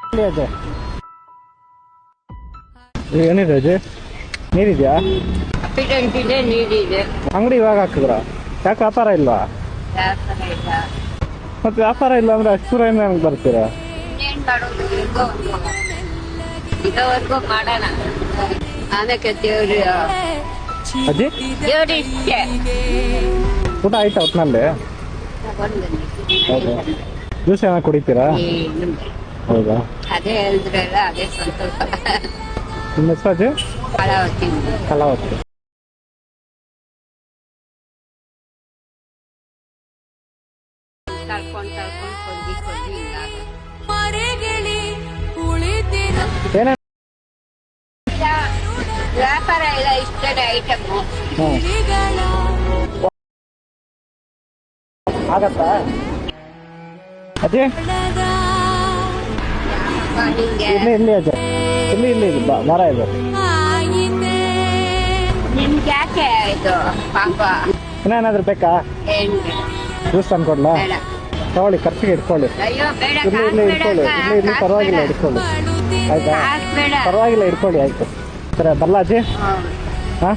ಅಜ್ಜಿ ಏನಿದೆ ಅಜ್ಜಿ ನೀರಿದ್ಯಾ? ನೀರಿದೆ. ಅಂಗಡಿ ಇವಾಗ ಹಾಕಿದ್ರ ಯಾಕೆ ವ್ಯಾಪಾರ ಇಲ್ವಾ? ಮತ್ತೆ ವ್ಯಾಪಾರ ಇಲ್ಲ ಅಂದ್ರೆ ಅಷ್ಟು ದೂರ ಹೆಂಗ್ ಬರ್ತೀರಾ? ಏನ್ ಮಾಡೋದು? ಇದುವರೆಗೂ ಮಾಡೋಣ. ಆಮೇಲೆ ದೇವ್ರಿ ಅಜ್ಜಿ ದೇವ್ರಿಷ್ಟೇ. ಊಟ ಆಯ್ತಾ ಹೊತ್ನಲ್ಲಿ? ಹೌದಾ, ಜ್ಯೂಸ್ ಏನಾದ್ರು ಕುಡಿತೀರಾ? ಹೌದಾ, ಅದೇ ಹೇಳಿದ್ರಲ್ಲ, ಅದೇ ಸಂತೋಷ. ನಿಮ್ಮ ಹೆಸರು ಅಜ್ಜಿ? ಕಲಾವತಿ. ಕಲಾವತಿ. ಕಲ್ಕೊಂಡು ಕೊಂಡಿ ಹಿಂಗಾಗ ಏನೇ ವ್ಯಾಪಾರ ಎಲ್ಲ ಇಷ್ಟದ ಐಟಮು. ಆಗತ್ತಾ ಅಜ್ಜಿ? ನಿಂಗೆ ಇಲ್ಲಿ ಅಜ್ಜಿ, ಇಲ್ಲಿ ಮರ ಇದೆ. ನಿಮ್ಗೆ ಯಾಕೆ ಇದು ಪಾಪ? ಇನ್ನೇನಾದ್ರೂ ಬೇಕಾ? ಏನ್ ಜ್ಯೂಸ್ ತಂದ್ಕೊಡ್ಲಾ? ಬೇಡ. ತಗೊಳ್ಳಿ, ಖರ್ಚಿಗೆ ಇಟ್ಕೊಳ್ಳಿ. ಅಯ್ಯೋ ಬೇಡ, ಇಲ್ಲಿ ಇಟ್ಕೊಳ್ಳಿ, ಇಲ್ಲಿ ಪರವಾಗಿಲ್ಲ ಇಟ್ಕೊಳ್ಳಿ. ಆಯ್ತಾ? ಕಾಸು ಬೇಡ. ಪರವಾಗಿಲ್ಲ ಇಟ್ಕೊಳ್ಳಿ. ಆಯ್ತು ಸರಿ, ಬರಲಾ ಅಜ್ಜಿ? ಹ್ಮ್. ಹಾಂ